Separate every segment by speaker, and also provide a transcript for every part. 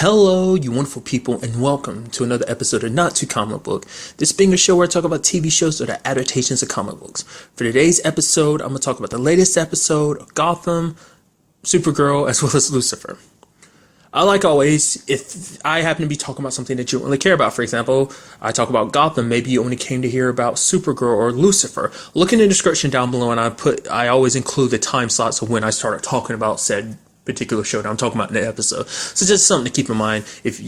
Speaker 1: Hello, you wonderful people, and welcome to another episode of Not Too Comic Book. This being a show where I talk about TV shows that are adaptations of comic books. For today's episode, I'm going to talk about the latest episode of Gotham, Supergirl, as well as Lucifer. Like always, if I happen to be talking about something that you don't really care about, for example, I talk about Gotham, maybe you only came to hear about Supergirl or Lucifer. Look in the description down below, and I always include the time slots of when I started talking about said particular show that I'm talking about in the episode. So just something to keep in mind, if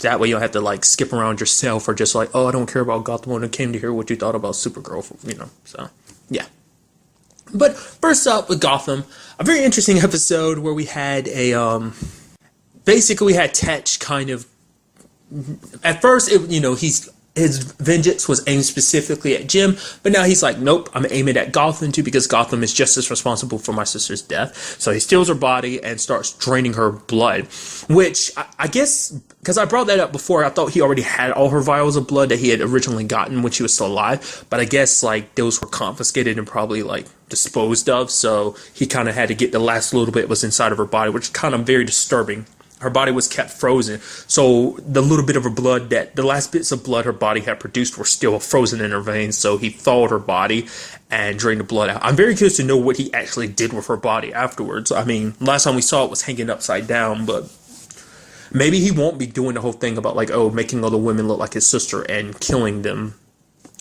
Speaker 1: that way you don't have to like skip around yourself or just like, oh, I don't care about Gotham when I came to hear what you thought about Supergirl, so yeah. But first up with Gotham, a very interesting episode where we had basically we had Tetch kind of, at first his vengeance was aimed specifically at Jim, but now he's like, nope, I'm aiming at Gotham too, because Gotham is just as responsible for my sister's death. So he steals her body and starts draining her blood, which I guess, because I brought that up before, I thought he already had all her vials of blood that he had originally gotten when she was still alive, but I guess like those were confiscated and probably like disposed of, so he kind of had to get the last little bit was inside of her body, which is kind of very disturbing. Her body was kept frozen, so the little bit of her blood, the last bits of blood her body had produced were still frozen in her veins, so he thawed her body and drained the blood out. I'm very curious to know what he actually did with her body afterwards. I mean, last time we saw it was hanging upside down, but maybe he won't be doing the whole thing about like, oh, making other women look like his sister and killing them.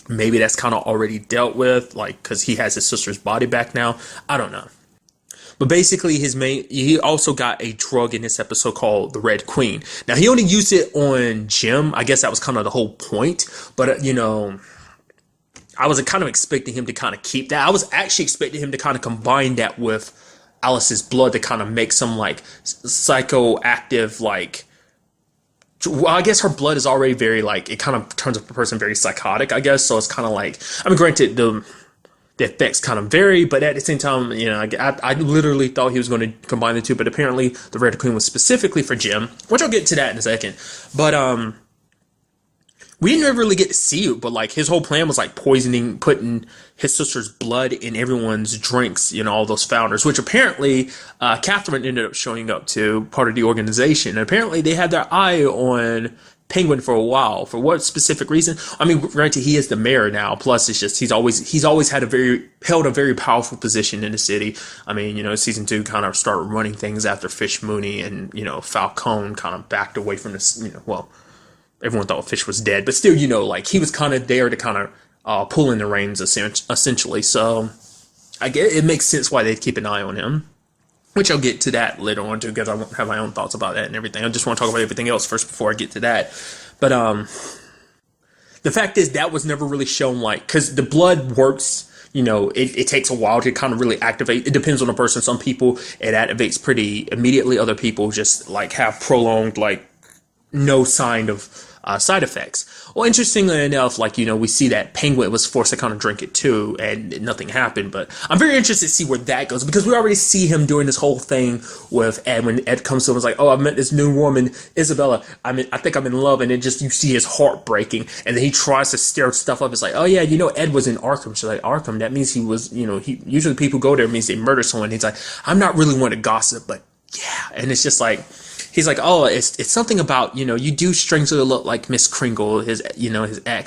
Speaker 1: Maybe that's kind of already dealt with, like, because he has his sister's body back now. I don't know. But basically, he also got a drug in this episode called the Red Queen. Now, he only used it on Jim. I guess that was kind of the whole point. But, I was kind of expecting him to kind of keep that. I was actually expecting him to kind of combine that with Alice's blood to kind of make some, like, psychoactive, like... Well, I guess her blood is already very, like... It kind of turns a person very psychotic, I guess. So it's kind of like... I mean, granted, the effects kind of vary, but at the same time, I literally thought he was going to combine the two, but apparently the Red Queen was specifically for Jim, which I'll get to that in a second. But we didn't really get to see it, but like his whole plan was like putting his sister's blood in everyone's drinks, all those founders, which apparently Catherine ended up showing up to, part of the organization, and apparently they had their eye on Penguin for a while. For what specific reason? I mean, granted, he is the mayor now. Plus, it's just he's always held a very powerful position in the city. I mean, season 2 kind of started running things after Fish Mooney and Falcone kind of backed away from this. Well, everyone thought Fish was dead, but still, like he was kind of there to kind of pull in the reins essentially. So I get it makes sense why they'd keep an eye on him. Which I'll get to that later on too, because I won't have my own thoughts about that and everything. I just want to talk about everything else first before I get to that. But the fact is that was never really shown, like, because the blood works. It takes a while to kind of really activate. It depends on the person. Some people it activates pretty immediately. Other people just like have prolonged, like, no sign of side effects. Well, interestingly enough, like, we see that Penguin was forced to kind of drink it too, and nothing happened. But I'm very interested to see where that goes, because we already see him doing this whole thing with Ed. When Ed comes to him and is like, oh, I met this new woman, Isabella. I think I'm in love. And then you see his heart breaking. And then he tries to stir stuff up. It's like, oh yeah, Ed was in Arkham. She's like, Arkham, that means he was, usually people go there means they murder someone. He's like, I'm not really one to gossip, but yeah. And it's just like, he's like, oh, it's something about, you do strangely look like Miss Kringle, his ex.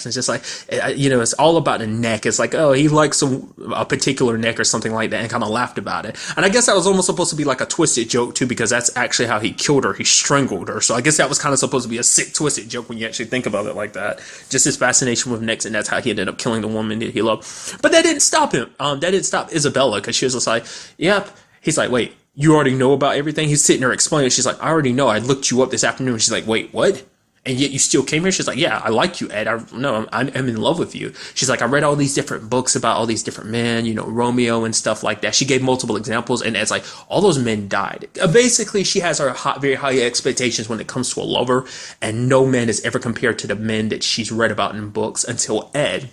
Speaker 1: And it's just like, it's all about the neck. It's like, oh, he likes a particular neck or something like that, and kind of laughed about it. And I guess that was almost supposed to be like a twisted joke too, because that's actually how he killed her. He strangled her. So I guess that was kind of supposed to be a sick, twisted joke when you actually think about it like that. Just his fascination with necks, and that's how he ended up killing the woman that he loved. But that didn't stop him. That didn't stop Isabella, because she was just like, yep. He's like, wait. You already know about everything? He's sitting there explaining. She's like, I already know. I looked you up this afternoon. She's like, wait, what? And yet you still came here? She's like, yeah, I like you, Ed. I'm in love with you. She's like, I read all these different books about all these different men, Romeo and stuff like that. She gave multiple examples, and Ed's like, all those men died. Basically, she has her very high expectations when it comes to a lover, and no man is ever compared to the men that she's read about in books until Ed.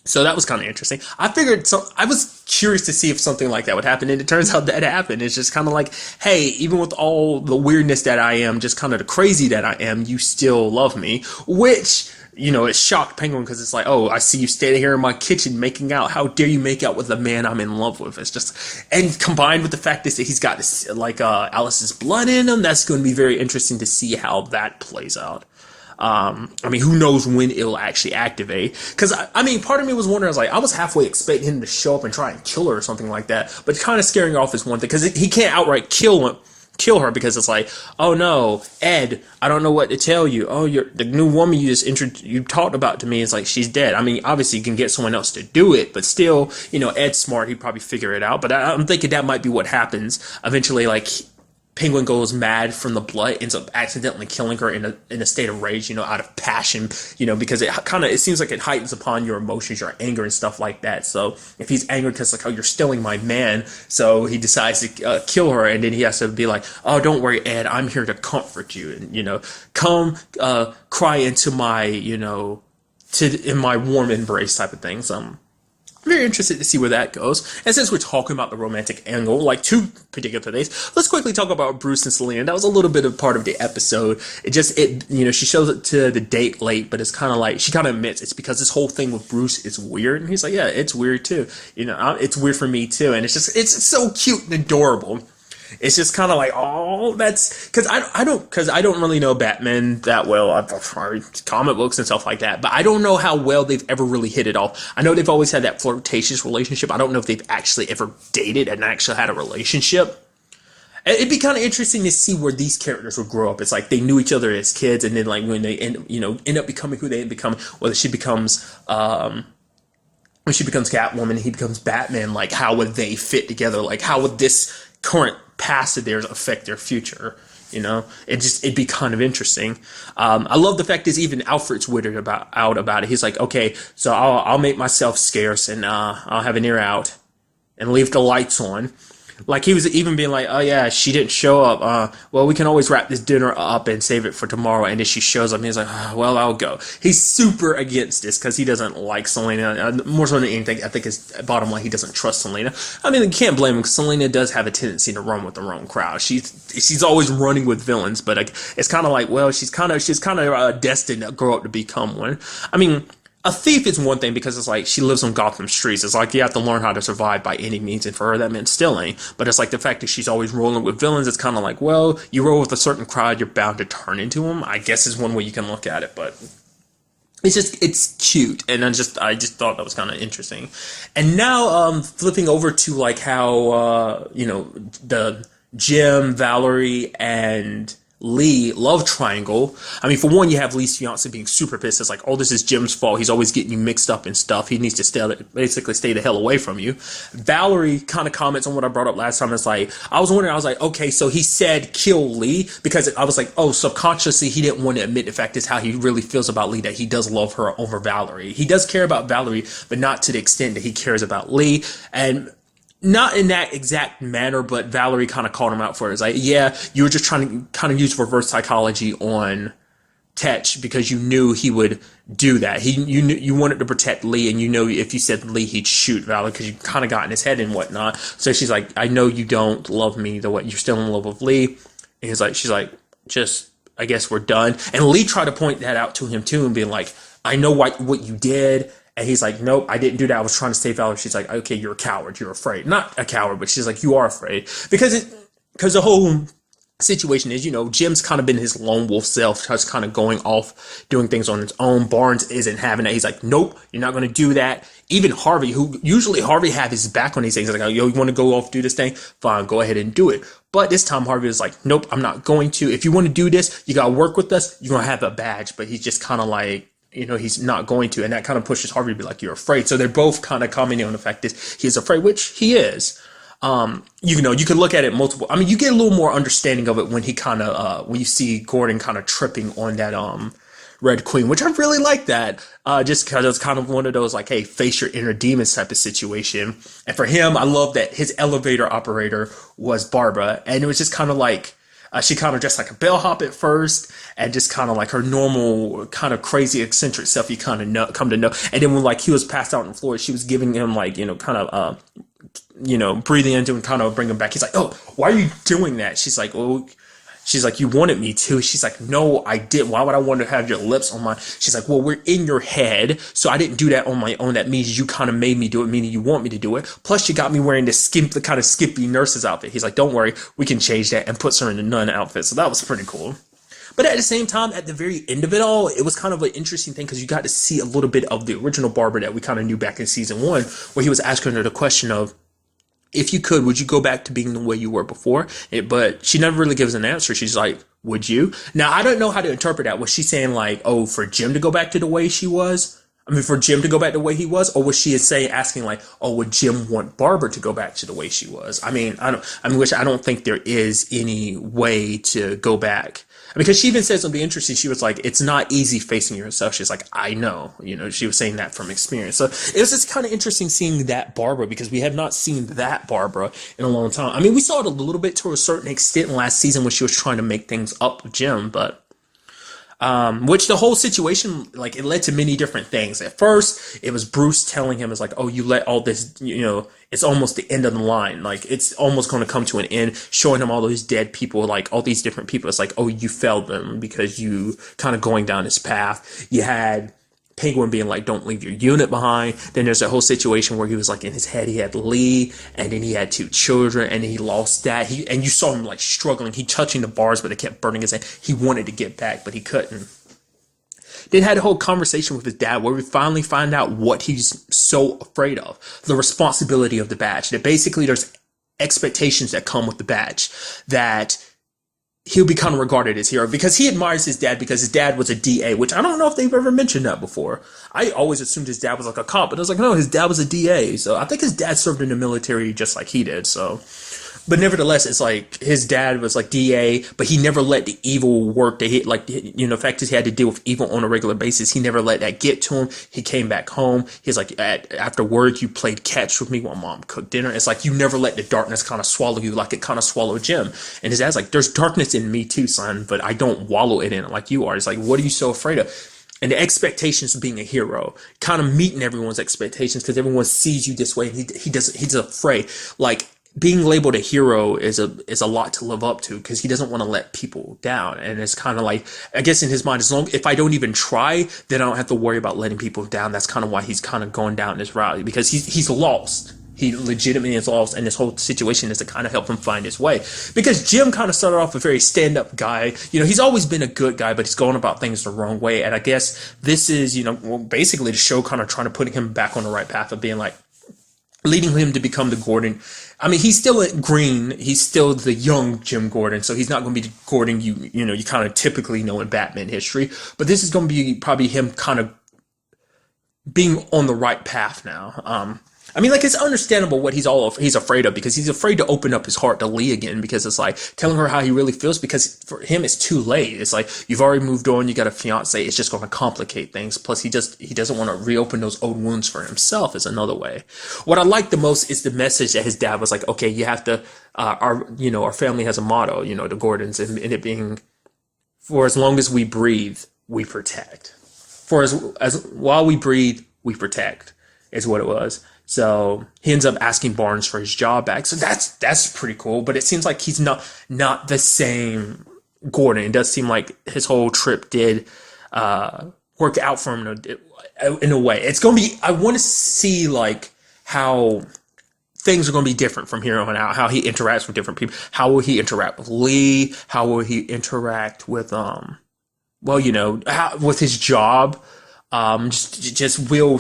Speaker 1: So that was kind of interesting. I was curious to see if something like that would happen, and it turns out that happened. It's just kind of like, hey, even with all the weirdness that I am, just kind of the crazy that I am, you still love me, which it shocked Penguin because it's like, oh, I see you standing here in my kitchen making out. How dare you make out with the man I'm in love with? It's just, and combined with the fact that he's got this, like, Alice's blood in him, that's going to be very interesting to see how that plays out. I mean, who knows when it'll actually activate? Because, I mean, part of me was wondering, I was halfway expecting him to show up and try and kill her or something like that. But kind of scaring off is one thing, because he can't outright kill her, because it's like, oh no, Ed, I don't know what to tell you. Oh, the new woman you talked about to me is like, she's dead. I mean, obviously you can get someone else to do it, but still, Ed's smart. He'd probably figure it out. But I'm thinking that might be what happens eventually. Like, Penguin goes mad from the blood, ends up accidentally killing her in a state of rage, out of passion, because it seems like it heightens upon your emotions, your anger and stuff like that. So if he's angry because like, oh, you're stealing my man, so he decides to kill her, and then he has to be like, oh, don't worry, Ed, I'm here to comfort you, and come cry into my in my warm embrace type of things. Very interested to see where that goes. And since we're talking about the romantic angle, like 2 particular days, let's quickly talk about Bruce and Selena. That was a little bit of part of the episode. She shows it to the date late, but it's kind of like, she kind of admits it's because this whole thing with Bruce is weird. And he's like, yeah, it's weird too. It's weird for me too. And it's so cute and adorable. It's just kind of like, oh, that's because I don't really know Batman that well. I've read comic books and stuff like that, but I don't know how well they've ever really hit it off. I know they've always had that flirtatious relationship. I don't know if they've actually ever dated and actually had a relationship. It'd be kind of interesting to see where these characters would grow up. It's like they knew each other as kids, and then like when they end up becoming who they become, whether she becomes when she becomes Catwoman, he becomes Batman. Like, how would they fit together? Like, how would this current past of theirs affect their future? It'd be kind of interesting. I love the fact that even Alfred's weirded out about it. He's like, okay, so I'll make myself scarce, and I'll have an ear out and leave the lights on. Like, he was even being like, oh yeah, she didn't show up. Well, we can always wrap this dinner up and save it for tomorrow. And then she shows up and he's like, well, I'll go. He's super against this because he doesn't like Selena. More so than anything, I think his bottom line, he doesn't trust Selena. I mean, you can't blame him because Selena does have a tendency to run with the wrong crowd. She's always running with villains, but it's kind of like, well, she's kind of destined to grow up to become one. I mean, a thief is one thing because it's like she lives on Gotham streets. It's like you have to learn how to survive by any means, and for her that meant stealing. But it's like the fact that she's always rolling with villains. It's kind of like, well, you roll with a certain crowd, you're bound to turn into them, I guess, is one way you can look at it. But it's cute, and I just thought that was kind of interesting. And now flipping over to like how the Jim, Valerie, and Lee love triangle. I mean, for one, you have Lee's fiance being super pissed. It's like, oh, this is Jim's fault. He's always getting you mixed up and stuff. He needs to basically stay the hell away from you. Valerie kind of comments on what I brought up last time. It's like, I was wondering, I was like, okay, so he said kill Lee because I was like, oh, subconsciously he didn't want to admit the fact is how he really feels about Lee, that he does love her over Valerie. He does care about Valerie, but not to the extent that he cares about Lee. And not in that exact manner, but Valerie kind of called him out for it. It's like, yeah, you were just trying to kind of use reverse psychology on Tetch because you knew he would do that. You wanted to protect Lee, and if you said Lee, he'd shoot Valerie because you kind of got in his head and whatnot. So she's like, I know you don't love me the way you're still in love with Lee. And she's like, just, I guess we're done. And Lee tried to point that out to him too and being like, I know what you did. And he's like, nope, I didn't do that. I was trying to save Valerie. She's like, okay, you're a coward. You're afraid. Not a coward, but she's like, you are afraid. Because the whole situation is, Jim's kind of been his lone wolf self, just kind of going off, doing things on his own. Barnes isn't having that. He's like, nope, you're not going to do that. Even Harvey, who usually Harvey had his back on these things. He's like, yo, you want to go off, do this thing? Fine, go ahead and do it. But this time Harvey was like, nope, I'm not going to. If you want to do this, you got to work with us. You're going to have a badge. But he's just kind of like, he's not going to, and that kind of pushes Harvey to be like, you're afraid. So they're both kind of commenting on the fact that he's afraid, which he is. You could look at it multiple. I mean, you get a little more understanding of it when he kind of, when you see Gordon kind of tripping on that, Red Queen, which I really like that, just because it's kind of one of those like, hey, face your inner demons type of situation. And for him, I love that his elevator operator was Barbara, and it was just kind of like, she kind of dressed like a bellhop at first, and just kind of like her normal kind of crazy eccentric self you kind of come to know. And then when like he was passed out on the floor, she was giving him like, kind of, breathing into and kind of bring him back. He's like, oh, why are you doing that? She's like, oh, She's like, you wanted me to. She's like, no, I didn't. Why would I want to have your lips on my... She's like, well, we're in your head, so I didn't do that on my own. That means you kind of made me do it, meaning you want me to do it. Plus, you got me wearing this the kind of skimpy nurse's outfit. He's like, don't worry, we can change that, and puts her in the nun outfit. So that was pretty cool. But at the same time, at the very end of it all, it was kind of an interesting thing because you got to see a little bit of the original Barbara that we kind of knew back in season 1, where he was asking her the question of, if you could, would you go back to being the way you were before? But she never really gives an answer. She's like, would you? Now, I don't know how to interpret that. Was she saying like, oh, for Jim to go back to the way she was? I mean, for Jim to go back the way he was? Or was she asking like, oh, would Jim want Barbara to go back to the way she was? I mean, I don't think there is any way to go back. Because she even said something interesting. She was like, it's not easy facing yourself. She's like, I know. She was saying that from experience. So it was just kind of interesting seeing that Barbara, because we have not seen that Barbara in a long time. I mean, we saw it a little bit to a certain extent last season when she was trying to make things up with Jim, but which the whole situation, like, it led to many different things. At first, it was Bruce telling him, it's like, oh, you let all this, it's almost the end of the line. Like, it's almost going to come to an end, showing him all those dead people, like, all these different people. It's like, oh, you failed them because you kind of going down this path. You had Penguin being like, don't leave your unit behind. Then there's a whole situation where he was like, in his head, he had Lee, and then he had 2 children, and he lost that. And you saw him like struggling. He touching the bars, but they kept burning his hand. He wanted to get back, but he couldn't. Then had a whole conversation with his dad where we finally find out what he's so afraid of. The responsibility of the badge. That basically there's expectations that come with the badge. That he'll be kind of regarded as hero because he admires his dad because his dad was a DA, which I don't know if they've ever mentioned that before. I always assumed his dad was like a cop, but I was like, no, his dad was a DA. So I think his dad served in the military just like he did. So, but nevertheless, it's like his dad was like DA, but he never let the evil work that the fact that he had to deal with evil on a regular basis. He never let that get to him. He came back home. He's like, after work, you played catch with me while mom cooked dinner. It's like, you never let the darkness kind of swallow you like it kind of swallowed Jim. And his dad's like, there's darkness in me too, son, but I don't wallow it in it like you are. It's like, what are you so afraid of? And the expectations of being a hero, kind of meeting everyone's expectations because everyone sees you this way. And he's afraid. Like, being labeled a hero is a lot to live up to because he doesn't want to let people down. And it's kind of like, I guess in his mind, if I don't even try, then I don't have to worry about letting people down. That's kind of why he's kind of going down this route because he's lost. He legitimately is lost, and this whole situation is to kind of help him find his way. Because Jim kind of started off a very stand-up guy. He's always been a good guy, but he's going about things the wrong way. And I guess this is, basically the show kind of trying to put him back on the right path of being like, leading him to become the Gordon. I mean, he's still at Green. He's still the young Jim Gordon, so he's not going to be the Gordon you kind of typically know in Batman history. But this is going to be probably him kind of being on the right path now. I mean, like, it's understandable what he's afraid of because he's afraid to open up his heart to Lee again because it's like telling her how he really feels because for him it's too late. It's like you've already moved on, you got a fiance, it's just going to complicate things. Plus he doesn't want to reopen those old wounds for himself is another way. What I like the most is the message that his dad was like, okay, you have to, our family has a motto, the Gordons, and it being, for as long as we breathe, we protect. For as while we breathe, we protect is what it was. So he ends up asking Barnes for his job back. So that's pretty cool. But it seems like he's not the same Gordon. It does seem like his whole trip did work out for him in a way. It's going to be, I want to see like how things are going to be different from here on out, how he interacts with different people. How will he interact with Lee? How will he interact with, with his job? How will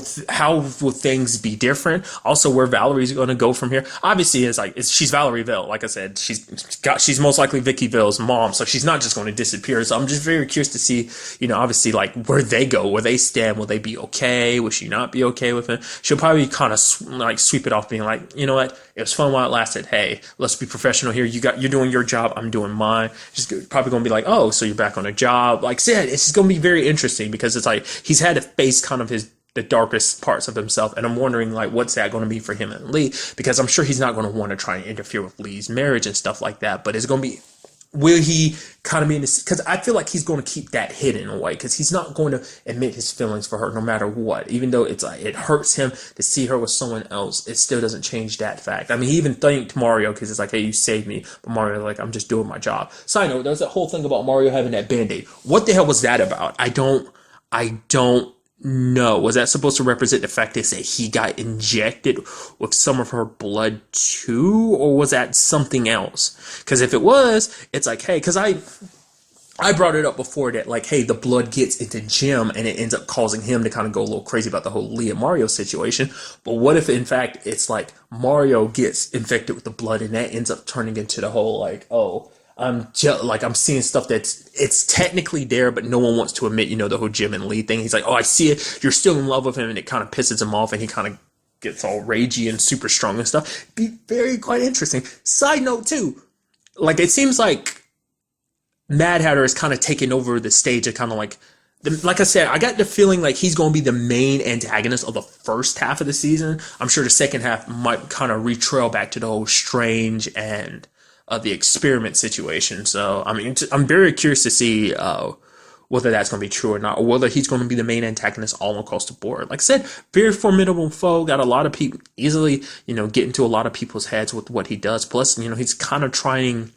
Speaker 1: things be different? Also, where Valerie's going to go from here? Obviously, she's Valerie Vale. Like I said, she's most likely Vicky Vale's mom, so she's not just going to disappear. So I'm just very curious to see, obviously, like where they go, where they stand. Will they be okay? Will she not be okay with it? She'll probably kind of sweep it off, being like, you know what? It was fun while it lasted. Hey, let's be professional here. You're doing your job. I'm doing mine. She's probably going to be like, oh, so you're back on a job. Like I said, it's just going to be very interesting because it's like he's had to face kind of the darkest parts of himself. And I'm wondering like, what's that going to be for him and Lee? Because I'm sure he's not going to want to try and interfere with Lee's marriage and stuff like that. But it's going to be will he kind of be in this? Because I feel like he's going to keep that hidden in a way, because he's not going to admit his feelings for her no matter what. Even though it's like it hurts him to see her with someone else, it still doesn't change that fact. I mean, he even thanked Mario because it's like, hey, you saved me. But Mario's like, I'm just doing my job. Side note, there's that whole thing about Mario having that Band-Aid. What the hell was that about? I don't know. Was that supposed to represent the fact that he got injected with some of her blood too? Or was that something else? Because if it was, it's like, hey, because I brought it up before that, like, hey, the blood gets into Jim and it ends up causing him to kind of go a little crazy about the whole Lee and Mario situation. But what if, in fact, it's like Mario gets infected with the blood and that ends up turning into the whole, like, oh, I'm seeing stuff it's technically there, but no one wants to admit, the whole Jim and Lee thing. He's like, oh, I see it. You're still in love with him, and it kind of pisses him off, and he kind of gets all ragey and super strong and stuff. Be very quite interesting. Side note too, like it seems like Mad Hatter is kind of taking over the stage of kind of like I said, I got the feeling like he's going to be the main antagonist of the first half of the season. I'm sure the second half might kind of retrail back to the whole Strange and the experiment situation. So, I mean, I'm very curious to see whether that's going to be true or not, or whether he's going to be the main antagonist all across the board. Like I said, very formidable foe, got a lot of people, easily, get into a lot of people's heads with what he does. Plus, he's kind of trying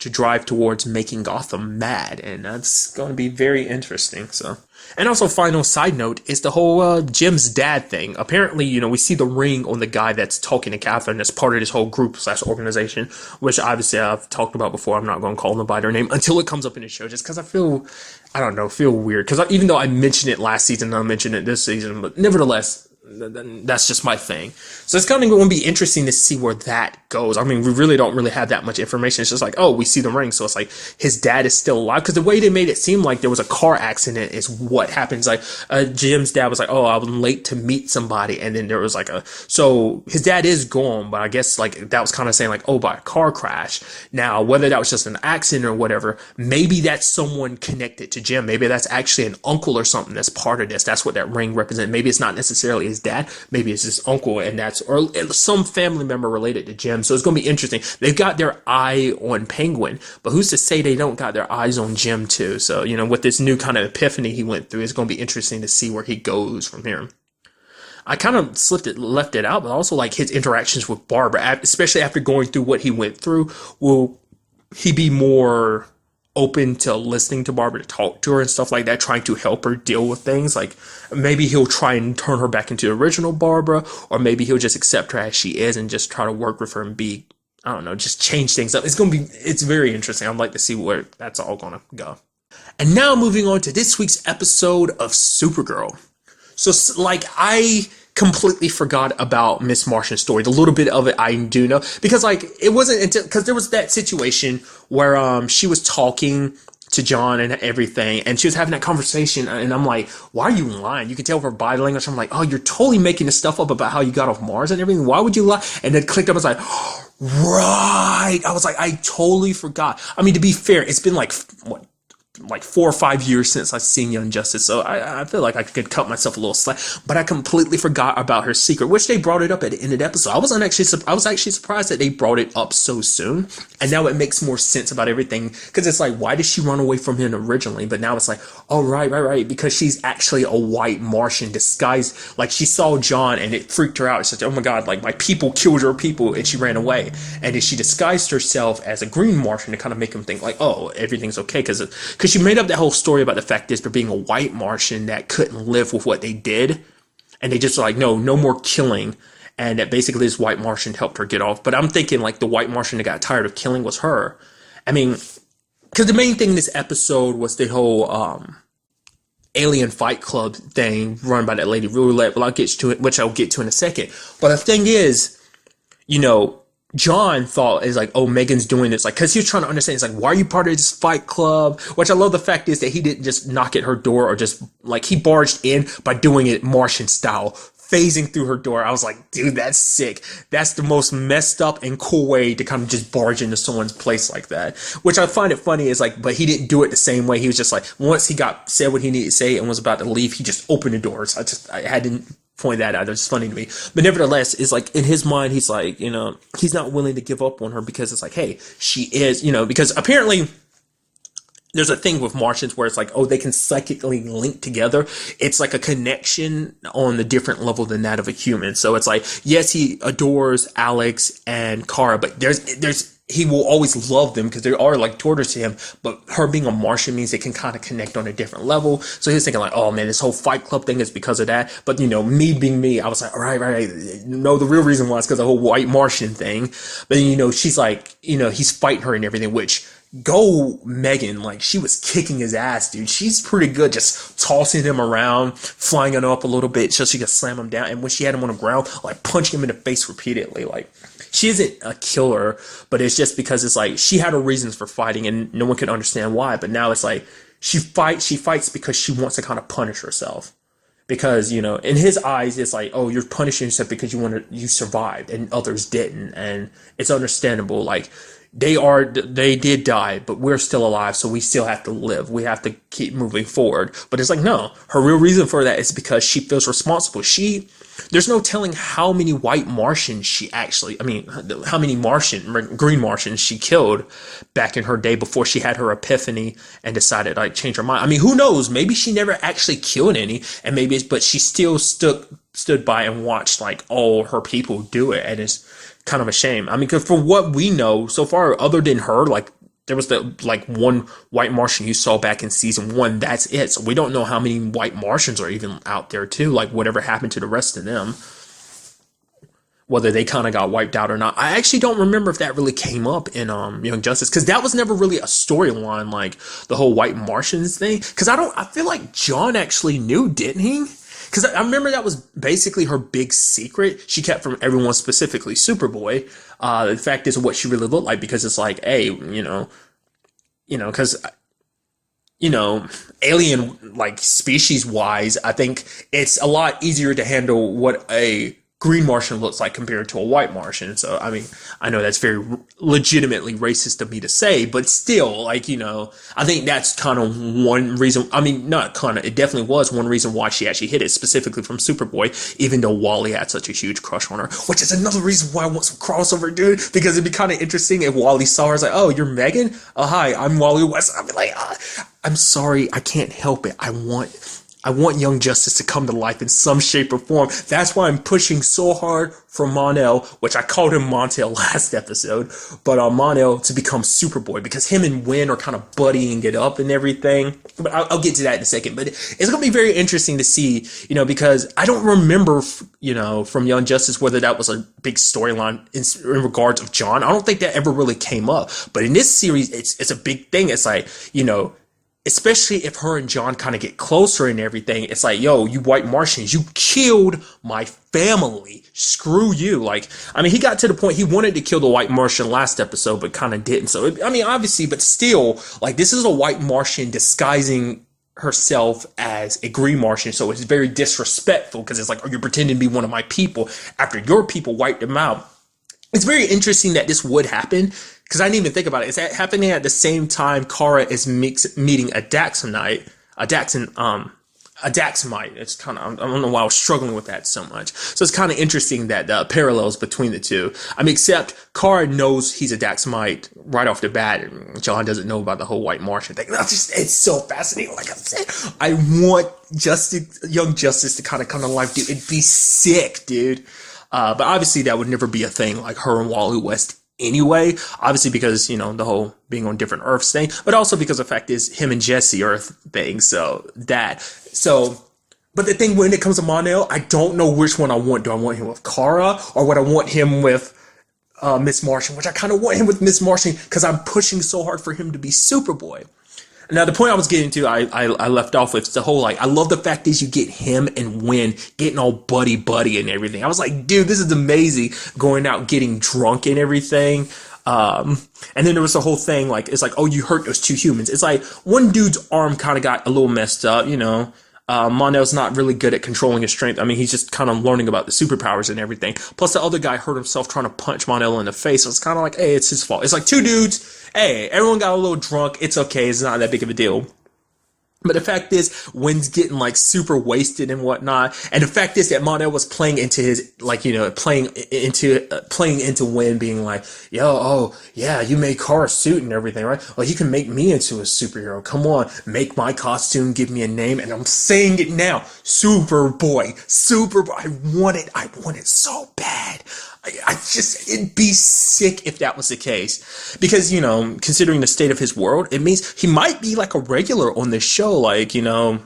Speaker 1: to drive towards making Gotham mad, and that's going to be very interesting. So, and also, final side note is the whole Jim's dad thing. Apparently, we see the ring on the guy that's talking to Catherine as part of this whole group / organization, which obviously I've talked about before. I'm not going to call them by their name until it comes up in the show, just because I feel weird. Because even though I mentioned it last season, I mentioned it this season, but nevertheless, that's just my thing. So it's kind of going to be interesting to see where that goes. I mean, we really don't have that much information. It's just like, oh, we see the ring. So it's like his dad is still alive. Because the way they made it seem like there was a car accident is what happens. Like Jim's dad was like, oh, I'm late to meet somebody. And then there was like so his dad is gone. But I guess like that was kind of saying like, oh, by a car crash. Now, whether that was just an accident or whatever, maybe that's someone connected to Jim. Maybe that's actually an uncle or something that's part of this. That's what that ring represents. Maybe it's not necessarily his dad, maybe it's his uncle, and or some family member related to Jim. So it's going to be interesting. They've got their eye on Penguin, but who's to say they don't got their eyes on Jim too? So, with this new kind of epiphany he went through, it's going to be interesting to see where he goes from here. I kind of left it out, but also like his interactions with Barbara, especially after going through what he went through. Will he be more open to listening to Barbara, to talk to her and stuff like that, trying to help her deal with things? Like maybe he'll try and turn her back into the original Barbara, or maybe he'll just accept her as she is and just try to work with her and be, I don't know, just change things up. It's very interesting. I'd like to see where that's all gonna go. And now moving on to this week's episode of Supergirl. So like I completely forgot about Miss Martian's story. The little bit of it I do know, because like it wasn't until, because there was that situation where she was talking to John and everything, and she was having that conversation, and I'm like, why are you lying? You can tell her body language. I'm like, oh, you're totally making this stuff up about how you got off Mars and everything. Why would you lie? And then clicked up, I was like, right. I was like, I totally forgot. I mean, to be fair, it's been like 4 or 5 years since I've seen Young Justice, so I feel like I could cut myself a little slack, but I completely forgot about her secret, which they brought it up at the end of the episode. I was actually surprised that they brought it up so soon, and now it makes more sense about everything, because it's like, why did she run away from him originally? But now it's like, oh, right, because she's actually a white Martian disguised, like she saw John and it freaked her out. She said, oh my god, like my people killed your people, and she ran away, and then she disguised herself as a green Martian to kind of make him think like, oh, everything's okay, because she made up that whole story about the fact is there being a white Martian that couldn't live with what they did, and they just were like, no more killing, and that basically this white Martian helped her get off. But I'm thinking like the white Martian that got tired of killing was her. I mean, because the main thing in this episode was the whole alien fight club thing run by that lady Roulette. Well, I'll get to it, which I'll get to in a second. But the thing is, John thought is like, oh, Megan's doing this, like, because he was trying to understand. It's like, why are you part of this fight club? Which I love the fact is that he didn't just knock at her door or just like he barged in by doing it Martian style, phasing through her door. I was like, dude, that's sick. That's the most messed up and cool way to kind of just barge into someone's place like that. Which I find it funny is like, but he didn't do it the same way. He was just like, once he said what he needed to say and was about to leave, he just opened the doors. I had to point that out. That's funny to me. But nevertheless, it's like in his mind, he's like, he's not willing to give up on her because it's like, hey, she is, because apparently there's a thing with Martians where it's like, oh, they can psychically link together. It's like a connection on a different level than that of a human. So it's like, yes, he adores Alex and Kara, but he will always love them because they are like daughters to him. But her being a Martian means they can kind of connect on a different level. So he's thinking like, oh man, this whole Fight Club thing is because of that. But me being me, I was like, all right. No, the real reason why is because of the whole white Martian thing. But she's like, he's fighting her and everything, which go Megan, like she was kicking his ass, dude. She's pretty good, just tossing him around, flying him up a little bit so she could slam him down. And when she had him on the ground, like punching him in the face repeatedly. Like she isn't a killer, but it's just because it's like she had her reasons for fighting and no one could understand why. But now it's like she fights because she wants to kind of punish herself. Because, in his eyes, it's like, oh, you're punishing yourself because you survived and others didn't. And it's understandable. Like, they did die, but we're still alive, so we still have to live. We have to keep moving forward. But it's like, no, her real reason for that is because she feels responsible. There's no telling how many white Martians how many green Martians she killed back in her day before she had her epiphany and decided to change her mind. I mean, who knows? Maybe she never actually killed any, but she still stood by and watched all her people do it, and it's kind of a shame. I mean, because for what we know so far, other than her, there was the one white Martian you saw back in season 1. That's it. So we don't know how many white Martians are even out there too. Whatever happened to the rest of them, whether they kind of got wiped out or not. I actually don't remember if that really came up in Young Justice, because that was never really a storyline, the whole white Martians thing. Because I feel like John actually knew, didn't he? Because I remember that was basically her big secret she kept from everyone, specifically Superboy. The fact is what she really looked like, because it's like, hey, because, alien, species wise, I think it's a lot easier to handle what a green Martian looks like compared to a white Martian. So, I mean, I know that's very legitimately racist of me to say, but still, I think that's kind of one reason. I mean, not kind of, it definitely was one reason why she actually hit it, specifically from Superboy, even though Wally had such a huge crush on her, which is another reason why I want some crossover, dude, because it'd be kind of interesting if Wally saw her, it's like, oh, you're Megan? Oh, hi, I'm Wally West. I'd be like, I'm sorry, I can't help it. I want Young Justice to come to life in some shape or form. That's why I'm pushing so hard for Mon-El, which I called him Montel last episode, but Mon-El to become Superboy, because him and Winn are kind of buddying it up and everything. But I'll get to that in a second. But it's going to be very interesting to see, because I don't remember, from Young Justice whether that was a big storyline in regards of John. I don't think that ever really came up. But in this series, it's a big thing. It's like, especially if her and John kind of get closer and everything, it's like, yo, you white Martians, you killed my family. Screw you. He got to the point he wanted to kill the white Martian last episode, but kind of didn't. So, obviously, but still, this is a white Martian disguising herself as a green Martian. So it's very disrespectful, because it's like, oh, you're pretending to be one of my people after your people wiped them out. It's very interesting that this would happen, because I didn't even think about it. It's happening at the same time Kara is meeting a Daxamite. It's kind of, I don't know why I was struggling with that so much. So it's kind of interesting that the parallels between the two. except Kara knows he's a Daxamite right off the bat, and John doesn't know about the whole white Martian thing. It's so fascinating. Like I said, I want Young Justice to kind of come to life, dude. It'd be sick, dude. But obviously that would never be a thing, like her and Wally West anyway, obviously because, the whole being on different Earths thing, but also because the fact is him and Jesse are a thing. But the thing when it comes to Mon-El, I don't know which one I want. Do I want him with Kara, or would I want him with Miss Martian, which I kind of want him with Miss Martian because I'm pushing so hard for him to be Superboy. Now, the point I was getting to, I left off with the whole, I love the fact is you get him and Winn getting all buddy and everything. I was like, dude, this is amazing, going out getting drunk and everything. And then there was the whole thing, it's like, oh, you hurt those two humans. It's like one dude's arm kind of got a little messed up, Mon-El's not really good at controlling his strength. He's just kind of learning about the superpowers and everything. Plus, the other guy hurt himself trying to punch Mon-El in the face. So it's kind of like, hey, it's his fault. It's like two dudes. Hey, everyone got a little drunk. It's okay. It's not that big of a deal. But the fact is, Wynn's getting like super wasted and whatnot, and the fact is that Mon-El was playing into his playing into Wynn being like, "Yo, oh yeah, you made Kara a suit and everything, right? Well, you can make me into a superhero. Come on, make my costume, give me a name." And I'm saying it now, Superboy, Superboy. I want it so bad. It'd be sick if that was the case. Because, considering the state of his world, it means he might be like a regular on this show. Like, I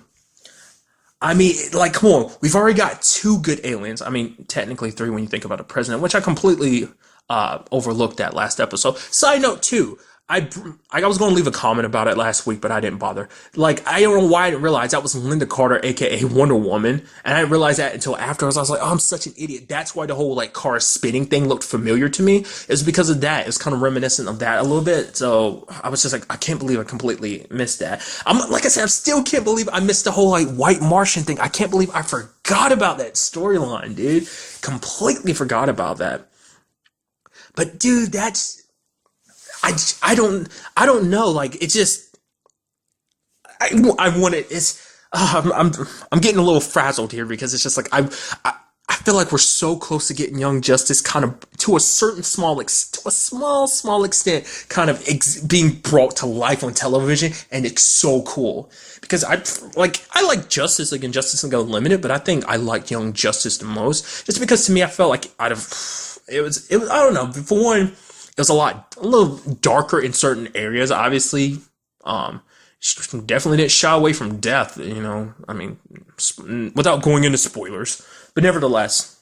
Speaker 1: mean, like, come on. We've already got 2 good aliens. I mean, technically 3 when you think about a president, which I completely overlooked that last episode. Side note, too. I was going to leave a comment about it last week, but I didn't bother. Like, I don't know why I didn't realize that was Linda Carter, aka Wonder Woman, and I didn't realize that until afterwards. I was like, oh, I'm such an idiot. That's why the whole, like, car spinning thing looked familiar to me. It's because of that. It's kind of reminiscent of that a little bit. So I was just like, I can't believe I completely missed that. Like I said, I still can't believe I missed the whole, like, white Martian thing. I can't believe I forgot about that storyline, dude. Completely forgot about that. But, dude, I don't know. Like, it's just, I want it. I'm getting a little frazzled here because it's just like, I feel like we're so close to getting Young Justice kind of to a certain small extent kind of being brought to life on television. And it's so cool because I like Justice League and Justice League Unlimited, but I think I like Young Justice the most just because to me, I felt like it was, I don't know. For one, it was a little darker in certain areas, obviously. She definitely didn't shy away from death, I mean, without going into spoilers. But nevertheless,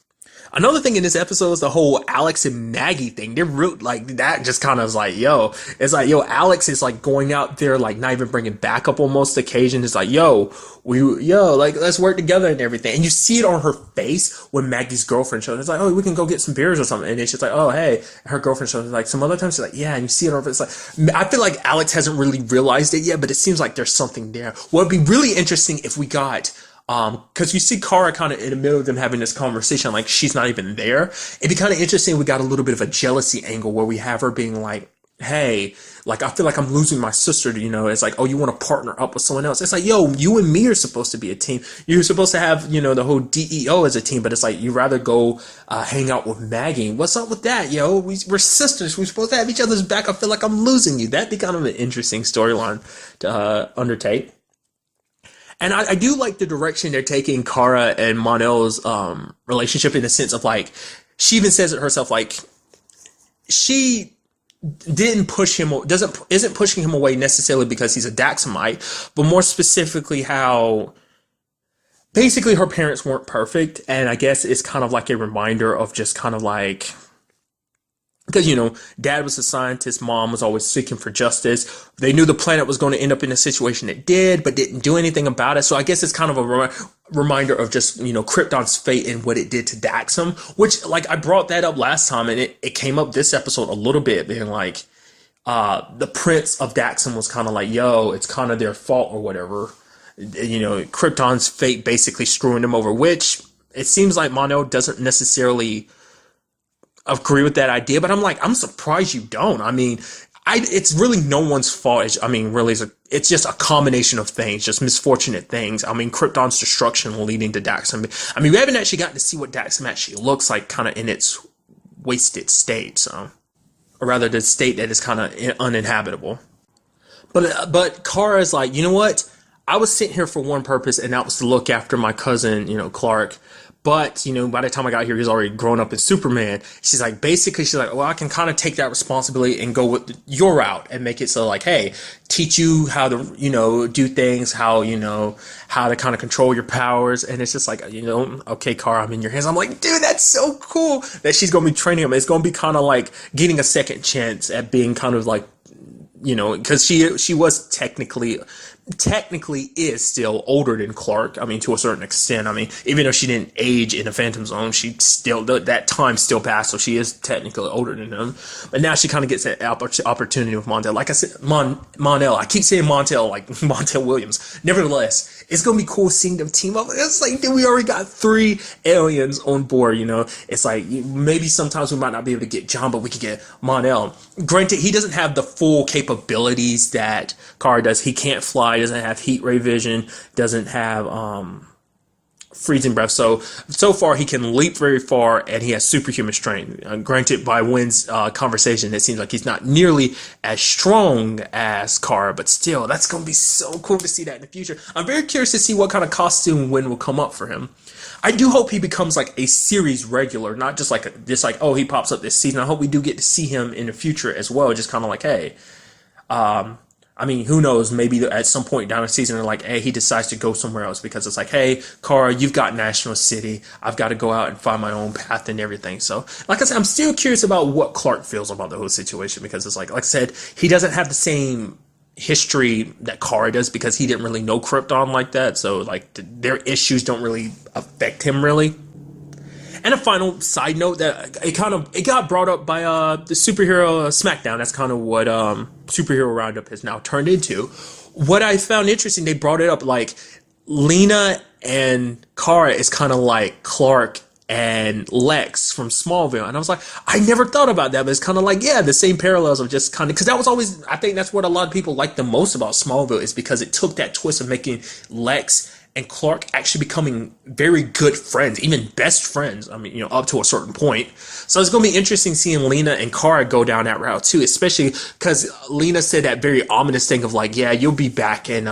Speaker 1: another thing in this episode is the whole Alex and Maggie thing. They're real, like, that just kind of is like, it's like, Alex is like going out there, like, not even bringing backup on most occasions. It's like, like, let's work together and everything. And you see it on her face when Maggie's girlfriend shows. It's like, oh, we can go get some beers or something. And it's just like, oh, hey, and her girlfriend shows. Like, some other times she's like, yeah, and you see it on her face. It's like, I feel like Alex hasn't really realized it yet, but it seems like there's something there. Well, it'd be really interesting if we got, because you see Kara kind of in the middle of them having this conversation, like she's not even there. It'd be kind of interesting. We got a little bit of a jealousy angle where we have her being like, hey, like, I feel like I'm losing my sister, it's like, oh, you want to partner up with someone else. It's like, yo, you and me are supposed to be a team. You're supposed to have, the whole DEO as a team, but it's like, you rather go, hang out with Maggie. What's up with that, yo? We're sisters. We're supposed to have each other's back. I feel like I'm losing you. That'd be kind of an interesting storyline to, undertake. And I do like the direction they're taking Kara and Mon-El's relationship in the sense of, like, she even says it herself, like, she isn't pushing him away necessarily because he's a Daxamite, but more specifically how basically her parents weren't perfect, and I guess it's kind of like a reminder of just kind of like, because, dad was a scientist, mom was always seeking for justice. They knew the planet was going to end up in a situation it did, but didn't do anything about it. So I guess it's kind of a reminder of just, Krypton's fate and what it did to Daxam, which, like, I brought that up last time, and it came up this episode a little bit, being like, the prince of Daxam was kind of like, yo, it's kind of their fault or whatever. Krypton's fate basically screwing them over, which it seems like Mon-El doesn't necessarily agree with that idea, but I'm surprised you don't. I mean, it's really no one's fault. It's just a combination of things, just misfortunate things. I mean, Krypton's destruction leading to Daxam. I mean, we haven't actually gotten to see what Daxam actually looks like kind of in its wasted state, so, or rather the state that is kind of uninhabitable. But Kara's like, you know what? I was sent here for one purpose, and that was to look after my cousin, Clark. But, by the time I got here, he's already grown up as Superman. She's like, well, I can kind of take that responsibility and go with your route and make it so, like, hey, teach you how to, do things, how to kind of control your powers. And it's just like, okay, Kara, I'm in your hands. I'm like, dude, that's so cool that she's going to be training him. It's going to be kind of like getting a second chance at being kind of like, because she was technically is still older than Clark. I mean, to a certain extent. I mean, even though she didn't age in the Phantom Zone, she still, that time still passed, so she is technically older than him. But now she kind of gets that opportunity with Montel. Like I said, Mon-El. I keep saying Montel, like Montel Williams. Nevertheless, it's going to be cool seeing them team up. It's like, dude, we already got 3 aliens on board, It's like, maybe sometimes we might not be able to get John, but we could get Mon-El. Granted, he doesn't have the full capabilities that Kara does. He can't fly He doesn't have heat ray vision, doesn't have freezing breath. So far he can leap very far, and he has superhuman strength. Granted, by Wynn's conversation, it seems like he's not nearly as strong as Kara, but still, that's going to be so cool to see that in the future. I'm very curious to see what kind of costume Wynn will come up for him. I do hope he becomes like a series regular, not just like oh, he pops up this season. I hope we do get to see him in the future as well. Just kind of like, hey, I mean, who knows? Maybe at some point down the season, they're like, hey, he decides to go somewhere else because it's like, hey, Kara, you've got National City. I've got to go out and find my own path and everything. So, like I said, I'm still curious about what Clark feels about the whole situation because it's like I said, he doesn't have the same history that Kara does because he didn't really know Krypton like that. So, like, their issues don't really affect him really. And a final side note that it got brought up by the superhero SmackDown. That's kind of what Superhero Roundup has now turned into. What I found interesting, they brought it up like Lena and Kara is kind of like Clark and Lex from Smallville. And I was like, I never thought about that, but it's kind of like, yeah, the same parallels of just kind of, because that was always, I think that's what a lot of people like the most about Smallville is because it took that twist of making Lex and Clark actually becoming very good friends, even best friends. I mean, up to a certain point. So it's going to be interesting seeing Lena and Kara go down that route too, especially because Lena said that very ominous thing of like, yeah, you'll be back. And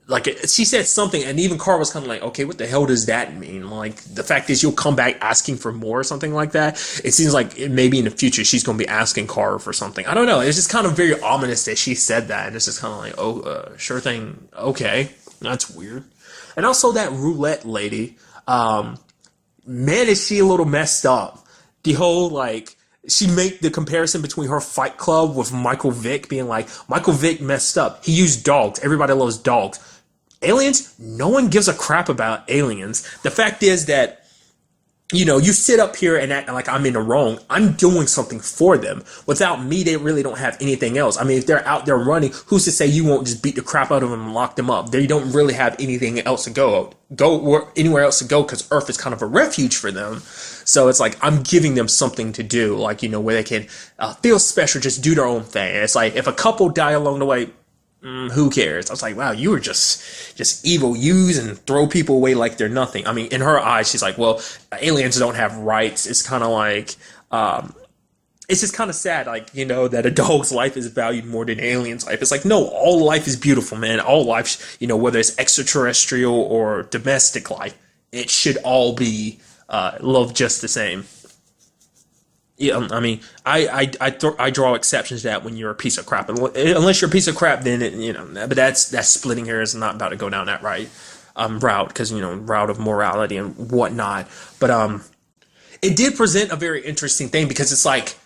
Speaker 1: like she said something, and even Kara was kind of like, okay, what the hell does that mean? Like the fact is you'll come back asking for more or something like that. It seems like maybe in the future she's going to be asking Kara for something. I don't know. It's just kind of very ominous that she said that. And it's just kind of like, oh, sure thing. Okay. That's weird. And also that roulette lady, man, is she a little messed up. The whole, like, she made the comparison between her Fight Club with Michael Vick being like, Michael Vick messed up. He used dogs. Everybody loves dogs. Aliens? No one gives a crap about aliens. The fact is that, you sit up here and act like I'm in the wrong. I'm doing something for them. Without me, they really don't have anything else. I mean, if they're out there running, who's to say you won't just beat the crap out of them and lock them up? They don't really have anything else to go anywhere else to go because Earth is kind of a refuge for them. So it's like I'm giving them something to do, like, where they can feel special, just do their own thing. And it's like if a couple die along the way, who cares? I was like, wow, you were just evil. Use and throw people away like they're nothing. I mean, in her eyes, she's like, well, aliens don't have rights. It's kind of like, it's just kind of sad, like, that a dog's life is valued more than alien's life. It's like, no, all life is beautiful, man. All life, whether it's extraterrestrial or domestic life, it should all be loved just the same. Yeah, I mean, I draw exceptions to that when you're a piece of crap. Unless you're a piece of crap, then but that's splitting hairs. Not about to go down that route because route of morality and whatnot. But it did present a very interesting thing because it's like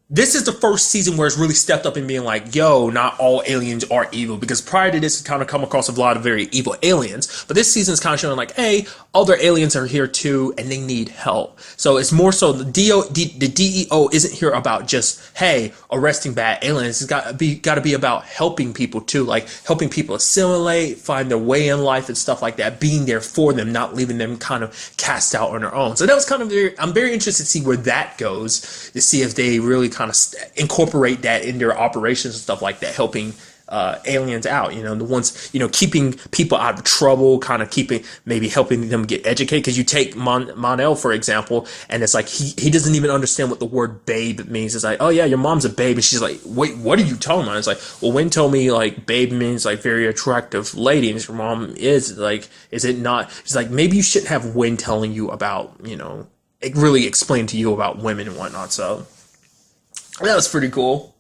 Speaker 1: this is the first season where it's really stepped up and being like, yo, not all aliens are evil. Because prior to this, it's kind of come across a lot of very evil aliens. But this season is kind of showing like, hey, other aliens are here too, and they need help. So it's more so the DEO isn't here about just, hey, arresting bad aliens. It's got to be about helping people too, like helping people assimilate, find their way in life and stuff like that, being there for them, not leaving them kind of cast out on their own. So that was kind of I'm very interested to see where that goes, to see if they really kind of incorporate that in their operations and stuff like that, helping aliens out, the ones, keeping people out of trouble, kind of maybe helping them get educated. Because you take Mon-El, for example, and it's like he doesn't even understand what the word babe means. It's like, oh yeah, your mom's a babe. And she's like, wait, what are you talking about? It's like, well, Wynn told me like babe means like very attractive lady, and your mom is like, is it not? She's like, maybe you shouldn't have Wynn telling you about, it really explain to you about women and whatnot. So that was pretty cool.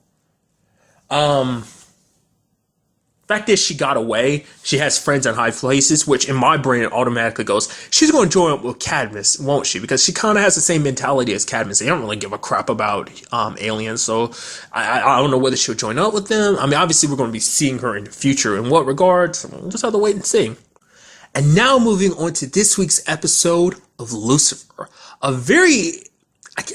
Speaker 1: Fact is, she got away. She has friends in high places, which in my brain it automatically goes, she's going to join up with Cadmus, won't she? Because she kind of has the same mentality as Cadmus. They don't really give a crap about aliens, so I don't know whether she'll join up with them. I mean, obviously we're going to be seeing her in the future. In what regards? We'll just have to wait and see. And now moving on to this week's episode of Lucifer.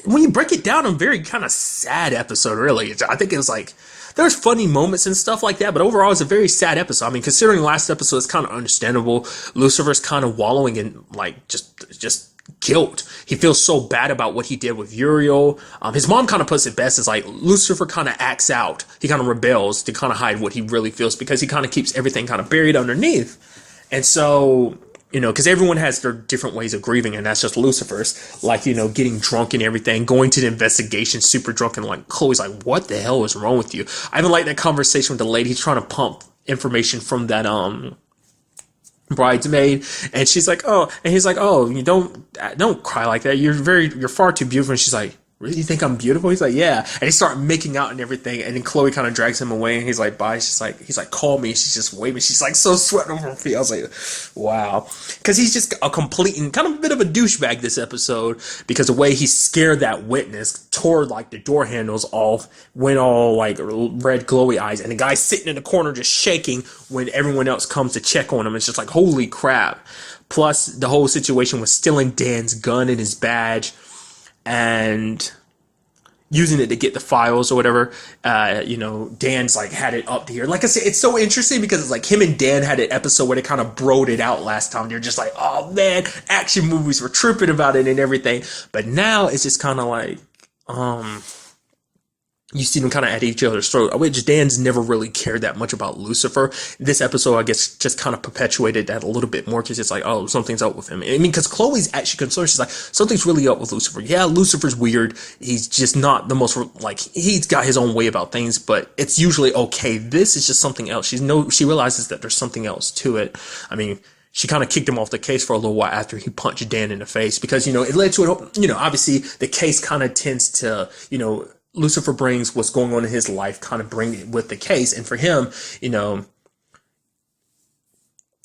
Speaker 1: When you break it down, a very kind of sad episode, really. I think it was like, there's funny moments and stuff like that, but overall it's a very sad episode. I mean, considering last episode, it's kind of understandable. Lucifer's kind of wallowing in like just guilt. He feels so bad about what he did with Uriel. His mom kind of puts it best as like Lucifer kind of acts out. He kind of rebels to kind of hide what he really feels because he kind of keeps everything kind of buried underneath. And so, because everyone has their different ways of grieving, and that's just Lucifer's. Like, getting drunk and everything, going to the investigation super drunk, and like Chloe's like, what the hell is wrong with you? I even like that conversation with the lady. He's trying to pump information from that bridesmaid, and she's like, oh, and he's like, oh, you don't cry like that, you're far too beautiful. And she's like, really, you think I'm beautiful? He's like, yeah. And they start making out and everything, and then Chloe kind of drags him away, and he's like, bye. He's like, call me. She's just waving. She's like so sweating over her feet. I was like, wow, because he's just a complete and kind of a bit of a douchebag this episode, because the way he scared that witness, tore like the door handles off, went all like red glowy eyes, and the guy sitting in the corner just shaking when everyone else comes to check on him. It's just like, holy crap. Plus the whole situation was stealing Dan's gun and his badge and using it to get the files or whatever. Dan's like had it up here. Like I said, it's so interesting because it's like him and Dan had an episode where they kind of broed it out last time. They're just like, oh man, action movies were tripping about it and everything. But now it's just kind of like, you see them kind of at each other's throat, which Dan's never really cared that much about Lucifer. This episode, I guess, just kind of perpetuated that a little bit more because it's like, oh, something's up with him. I mean, because Chloe's actually concerned. She's like, something's really up with Lucifer. Yeah, Lucifer's weird. He's just not the most, like, he's got his own way about things, but it's usually okay. This is just something else. She realizes that there's something else to it. I mean, she kind of kicked him off the case for a little while after he punched Dan in the face because, it led to it. Obviously the case kind of tends to, Lucifer brings what's going on in his life, kind of bring it with the case. And for him,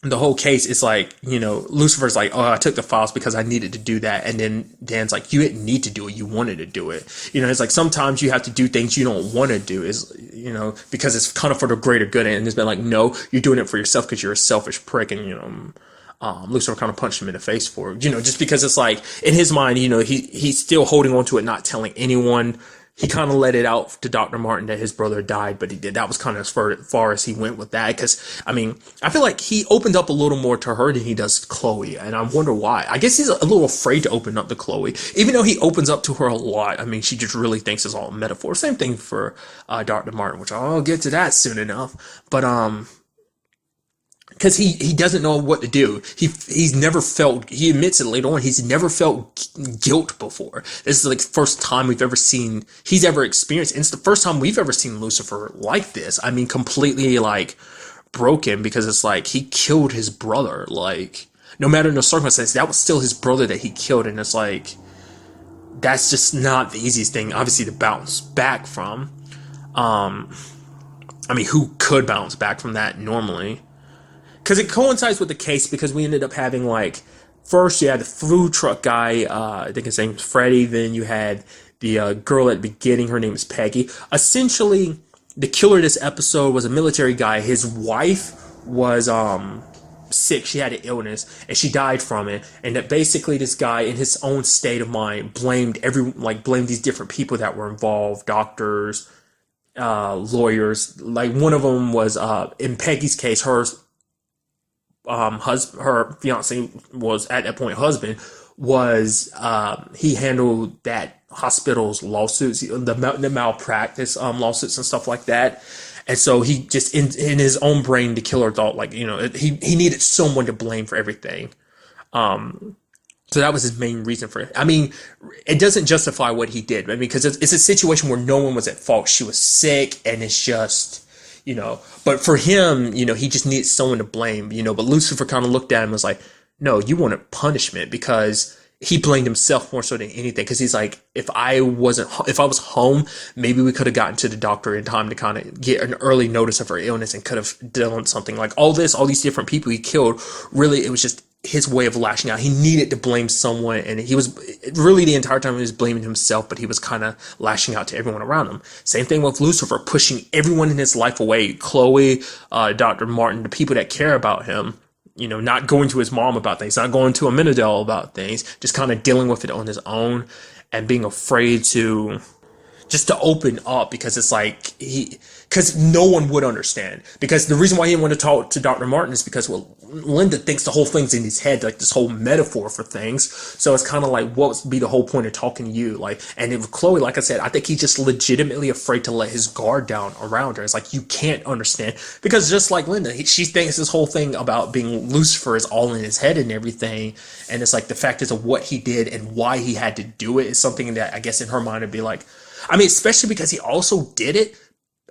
Speaker 1: the whole case is like, Lucifer's like, oh, I took the files because I needed to do that. And then Dan's like, you didn't need to do it. You wanted to do it. It's like sometimes you have to do things you don't want to do because it's kind of for the greater good. And it's been like, no, you're doing it for yourself because you're a selfish prick. And, Lucifer kind of punched him in the face for it, just because it's like in his mind, he's still holding on to it, not telling anyone. He kind of let it out to Dr. Martin that his brother died, but that was kind of as far as he went with that. Because, I mean, I feel like he opened up a little more to her than he does Chloe, and I wonder why. I guess he's a little afraid to open up to Chloe, even though he opens up to her a lot. I mean, she just really thinks it's all a metaphor. Same thing for Dr. Martin, which I'll get to that soon enough. But, because he doesn't know what to do. He's never felt, he admits it later on, he's never felt guilt before. This is like the first time he's ever experienced, and it's the first time we've ever seen Lucifer like this. I mean, completely like broken, because it's like he killed his brother. Like, no matter the circumstances, that was still his brother that he killed, and it's like, that's just not the easiest thing, obviously, to bounce back from. I mean, who could bounce back from that normally? Because it coincides with the case, because we ended up having, like, first you had the food truck guy, I think his name was Freddie, then you had the girl at the beginning, her name is Peggy. Essentially, the killer this episode was a military guy. His wife was sick, she had an illness, and she died from it, and that basically this guy, in his own state of mind, blamed these different people that were involved, doctors, lawyers. Like, one of them was, in Peggy's case, her fiance was at that point husband was he handled that hospital's lawsuits, the malpractice lawsuits and stuff like that. And so he just in his own brain, the killer thought, like, he needed someone to blame for everything. So that was his main reason for it. I mean, it doesn't justify what he did. I mean, because it's a situation where no one was at fault. She was sick, and it's just, but for him, he just needed someone to blame, but Lucifer kind of looked at him and was like, no, you wanted punishment, because he blamed himself more so than anything. Because he's like, if I was home, maybe we could have gotten to the doctor in time to kind of get an early notice of her illness and could have done something. Like all these different people he killed, really, it was just his way of lashing out. He needed to blame someone, and he was really, the entire time he was blaming himself, but he was kind of lashing out to everyone around him. Same thing with Lucifer, pushing everyone in his life away. Chloe, Dr. Martin, the people that care about him, not going to his mom about things, not going to Amenadel about things, just kind of dealing with it on his own, and being afraid to open up, because it's like because no one would understand. Because the reason why he didn't want to talk to Dr. Martin is because, well, Linda thinks the whole thing's in his head, like this whole metaphor for things. So it's kind of like, what would be the whole point of talking to you? Like, and with Chloe, like I said, I think he's just legitimately afraid to let his guard down around her. It's like, you can't understand, because just like Linda, she thinks this whole thing about being Lucifer is all in his head and everything. And it's like the fact is of what he did and why he had to do it is something that I guess in her mind would be like, I mean, especially because he also did it.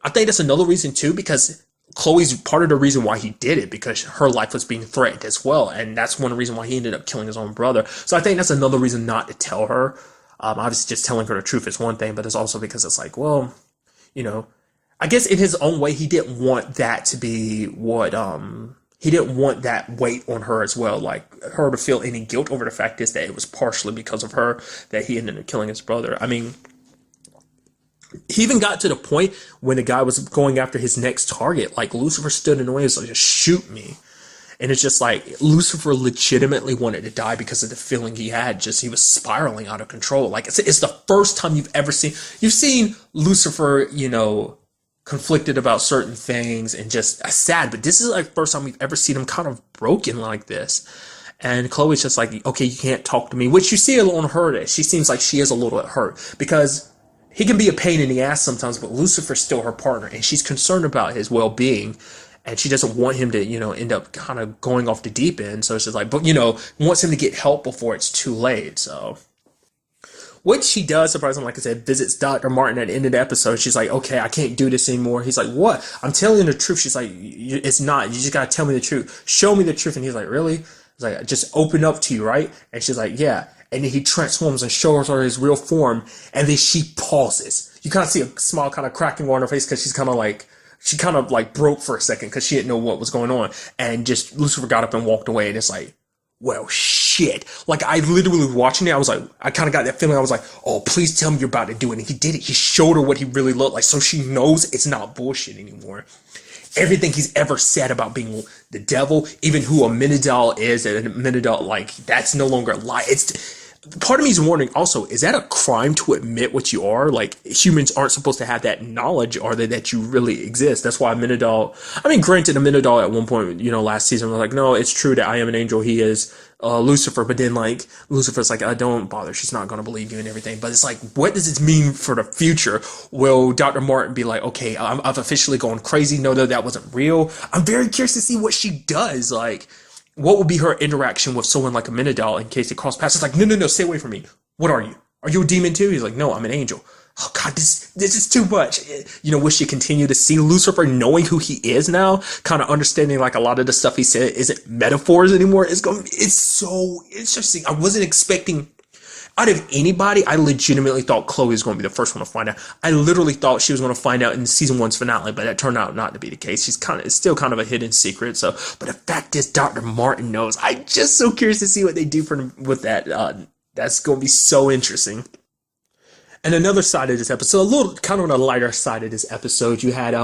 Speaker 1: I think that's another reason too, because Chloe's part of the reason why he did it, because her life was being threatened as well. And that's one reason why he ended up killing his own brother. So I think that's another reason not to tell her. Obviously just telling her the truth is one thing, but it's also because it's like, well, you know, I guess in his own way, he didn't want that to be what, he didn't want that weight on her as well. Like her to feel any guilt over the fact is that it was partially because of her that he ended up killing his brother. I mean, he even got to the point when the guy was going after his next target, like Lucifer stood in the way and was like, just shoot me. And it's just like Lucifer legitimately wanted to die because of the feeling he had. Just he was spiraling out of control. Like it's the first time you've seen Lucifer, you know, conflicted about certain things and just sad. But this is like the first time we've ever seen him kind of broken like this. And Chloe's just like, okay, you can't talk to me, which you see on her that she seems like she is a little hurt because he can be a pain in the ass sometimes, but Lucifer's still her partner, and she's concerned about his well-being, and she doesn't want him to, you know, end up kind of going off the deep end. So it's just like, but, you know, wants him to get help before it's too late. So what she does, surprisingly, like I said, visits Dr. Martin at the end of the episode. She's like, okay, I can't do this anymore. He's like, what? I'm telling you the truth. She's like, it's not. You just got to tell me the truth. Show me the truth. And he's like, really? He's like, just open up to you, right? And she's like, yeah. And then he transforms and shows her his real form. And then she pauses. You kind of see a smile kind of cracking on her face because she kind of like broke for a second because she didn't know what was going on. And just Lucifer got up and walked away. And it's like, well, shit. Like, I literally was watching it. I was like, I kind of got that feeling. I was like, oh, please tell me you're about to do it. And he did it. He showed her what he really looked like. So she knows it's not bullshit anymore. Everything he's ever said about being the devil, even who Amenadal is, and Amenadal, like, that's no longer a lie. It's part of me is wondering also, is that a crime to admit what you are? Like, humans aren't supposed to have that knowledge, are they, that you really exist? That's why Amenadal, I mean, granted, Amenadal at one point, you know, last season was like, no, it's true that I am an angel. He is Lucifer, but then like Lucifer's like, don't bother, she's not going to believe you and everything. But it's like, what does this mean for the future? Will Dr. Martin be like, okay, I've officially gone crazy, no, that wasn't real? I'm very curious to see what she does. Like, what would be her interaction with someone like Amenadal in case they cross paths? It's like, no, stay away from me. What are you? Are you a demon too? He's like, no, I'm an angel. Oh God, this is too much. You know, will she continue to see Lucifer knowing who he is now? Kind of understanding like a lot of the stuff he said isn't metaphors anymore. It's so interesting. I wasn't expecting, out of anybody, I legitimately thought Chloe was going to be the first one to find out. I literally thought she was going to find out in season 1's finale, but that turned out not to be the case. It's still kind of a hidden secret. So, but the fact is, Dr. Martin knows. I'm just so curious to see what they do with that. That's going to be so interesting. And another side of this episode, a little kind of on the lighter side of this episode, you had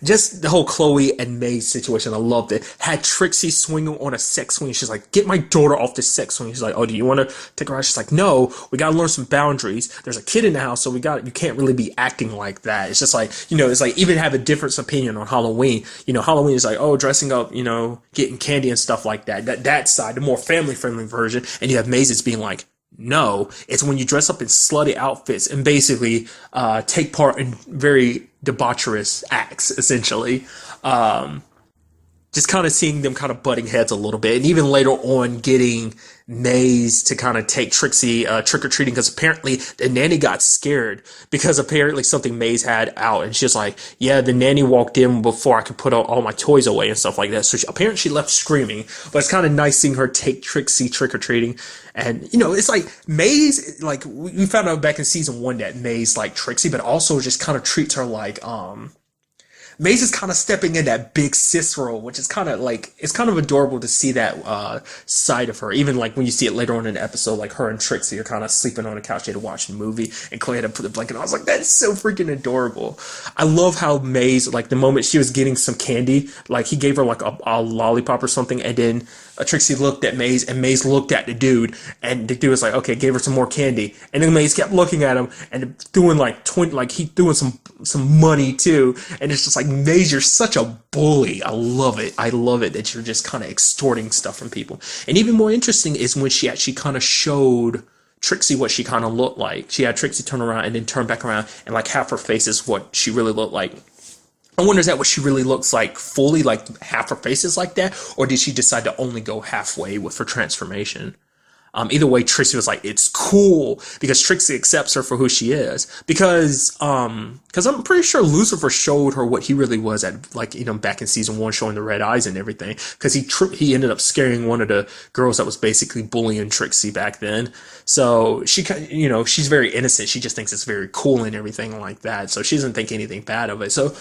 Speaker 1: just the whole Chloe and May situation. I loved it. Had Trixie swinging on a sex swing. She's like, get my daughter off this sex swing. She's like, oh, do you want to take her out? She's like, no, we got to learn some boundaries. There's a kid in the house, so you can't really be acting like that. It's just like, you know, it's like even have a different opinion on Halloween. You know, Halloween is like, oh, dressing up, you know, getting candy and stuff like that. That side, the more family-friendly version. And you have Maisie's being like, no, it's when you dress up in slutty outfits and basically take part in very debaucherous acts, essentially. Just kind of seeing them kind of butting heads a little bit. And even later on getting Maze to kind of take Trixie trick-or-treating because apparently the nanny got scared because apparently something Maze had out. And she's like, yeah, the nanny walked in before I could put all my toys away and stuff like that. So apparently she left screaming. But it's kind of nice seeing her take Trixie trick-or-treating. And, you know, it's like Maze, like we found out back in season 1 that Maze like Trixie, but also just kind of treats her like, Maze is kind of stepping in that big sis role, which is kind of like, it's kind of adorable to see that side of her. Even like when you see it later on in the episode, like her and Trixie are kind of sleeping on the couch, they had to watch the movie, and Chloe had to put the blanket on. I was like, that's so freaking adorable. I love how Maze, like the moment she was getting some candy, like he gave her like a lollipop or something, and then Trixie looked at Maze, and Maze looked at the dude, and the dude was like, okay, gave her some more candy, and then Maze kept looking at him, and doing like he doing some money too, and it's just like, like, Maze, you're such a bully. I love it. I love it that you're just kind of extorting stuff from people. And even more interesting is when she actually kind of showed Trixie what she kind of looked like. She had Trixie turn around and then turn back around, and like half her face is what she really looked like. I wonder, is that what she really looks like fully, like half her face is like that? Or did she decide to only go halfway with her transformation? Either way, Trixie was like, it's cool, because Trixie accepts her for who she is. Because I'm pretty sure Lucifer showed her what he really was at, like, back in season 1, showing the red eyes and everything. Because he ended up scaring one of the girls that was basically bullying Trixie back then. So she, she's very innocent. She just thinks it's very cool and everything like that. So she doesn't think anything bad of it. So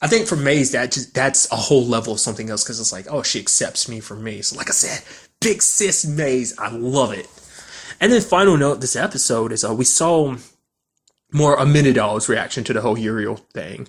Speaker 1: I think for Maze, that's a whole level of something else, because it's like, oh, she accepts me for me. So like I said, big sis Maze, I love it. And then final note this episode is we saw more Amenadal's reaction to the whole Uriel thing.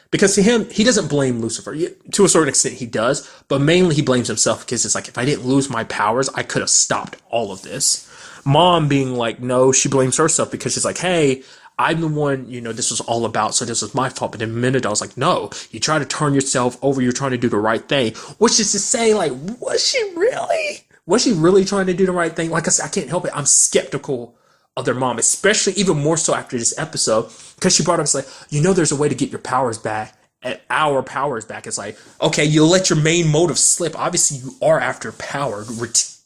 Speaker 1: Because to him, he doesn't blame Lucifer. To a certain extent, he does. But mainly he blames himself, because it's like, if I didn't lose my powers, I could have stopped all of this. Mom being like, no, she blames herself, because she's like, hey, I'm the one, this was all about, so this was my fault. But then Amenadal's like, no, you try to turn yourself over, you're trying to do the right thing. Which is to say, like, was she really? Was she really trying to do the right thing? Like I said, I can't help it. I'm skeptical of their mom, especially even more so after this episode, because she brought up, it's like, there's a way to get your powers back, and our powers back. It's like, okay, you'll let your main motive slip. Obviously, you are after power,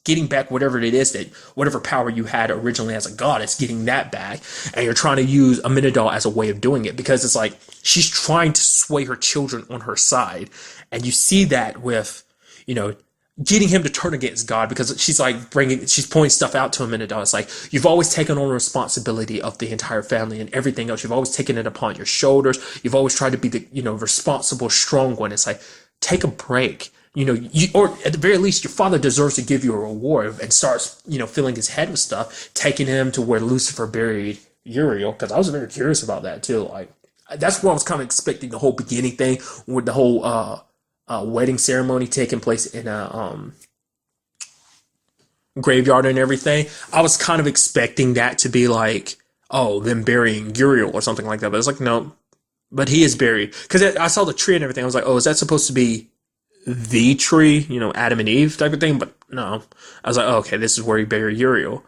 Speaker 1: getting back whatever it is, that whatever power you had originally as a goddess, getting that back, and you're trying to use Amenadal as a way of doing it, because it's like she's trying to sway her children on her side, and you see that with, getting him to turn against God, because she's pointing stuff out to Amenadal. It's like, you've always taken on the responsibility of the entire family and everything else. You've always taken it upon your shoulders. You've always tried to be the, responsible, strong one. It's like, take a break. Or at the very least, your father deserves to give you a reward, and starts, filling his head with stuff, taking him to where Lucifer buried Uriel, because I was very curious about that too. Like, that's what I was kind of expecting, the whole beginning thing with the whole wedding ceremony taking place in a graveyard and everything. I was kind of expecting that to be like, oh, them burying Uriel or something like that. But it's like, no, but he is buried, because I saw the tree and everything. I was like, oh, is that supposed to be the tree, Adam and Eve type of thing? But no, I was like, oh, okay, this is where he buried Uriel.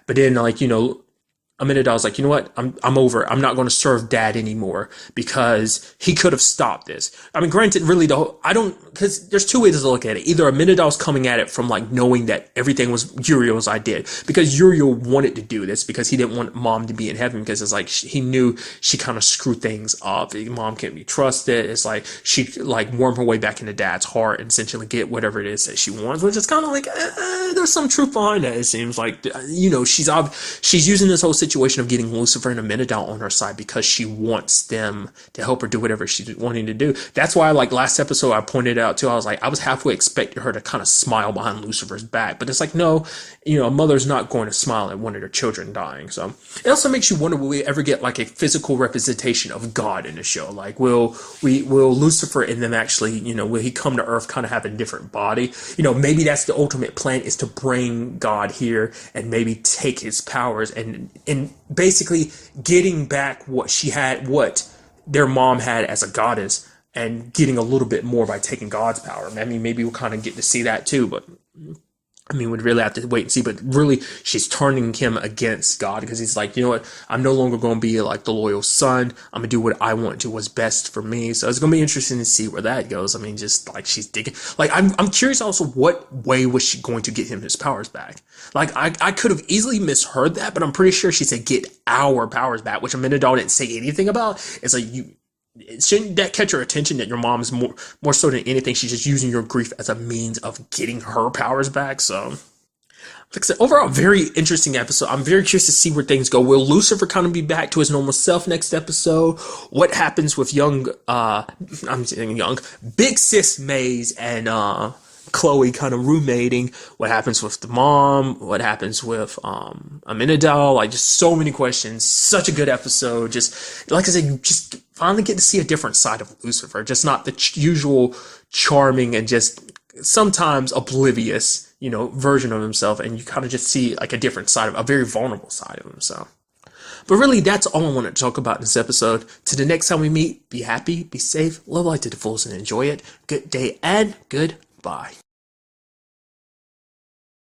Speaker 1: But then, like, Amenadal's like, you know what? I'm over. I'm not going to serve Dad anymore, because he could have stopped this. I mean, granted, really, because there's two ways to look at it. Either Amenadal's coming at it from, like, knowing that everything was Uriel's idea, because Uriel wanted to do this, because he didn't want Mom to be in heaven, because it's like he knew she kind of screwed things up. Mom can't be trusted. It's like she like worm her way back into Dad's heart and essentially get whatever it is that she wants, which is kind of like there's some truth behind that. It seems like she's using this whole situation of getting Lucifer and Amenadal on her side, because she wants them to help her do whatever she's wanting to do. That's why, like, last episode I pointed out too, I was like, I was halfway expecting her to kind of smile behind Lucifer's back, but it's like, no, a mother's not going to smile at one of their children dying. So it also makes you wonder, will we ever get like a physical representation of God in the show? Like, will Lucifer and them actually, will he come to Earth kind of have a different body? Maybe that's the ultimate plan, is to bring God here and maybe take his powers and basically getting back what their mom had as a goddess, and getting a little bit more by taking God's power. I mean, maybe we'll kind of get to see that too, but I mean, we'd really have to wait and see. But really, she's turning him against God, because he's like, you know what? I'm no longer going to be like the loyal son. I'm going to do what I want to do, what's best for me. So it's going to be interesting to see where that goes. I mean, just like she's digging. Like, I'm curious also, what way was she going to get him his powers back? Like, I could have easily misheard that, but I'm pretty sure she said get our powers back, which Amenadal didn't say anything about. It's like, shouldn't that catch your attention, that your mom is more so than anything, she's just using your grief as a means of getting her powers back? So, like I said, overall, very interesting episode. I'm very curious to see where things go. Will Lucifer kind of be back to his normal self next episode? What happens with big sis Maze and Chloe kind of roommating? What happens with the mom? What happens with Amenadal? Like, just so many questions. Such a good episode. Just like I said, you just finally get to see a different side of Lucifer. Just not the usual charming and just sometimes oblivious, version of himself. And you kind of just see like a different side of a very vulnerable side of himself. But really, that's all I wanted to talk about in this episode. To the next time we meet, be happy, be safe, love life to the fullest, and enjoy it. Good day and goodbye.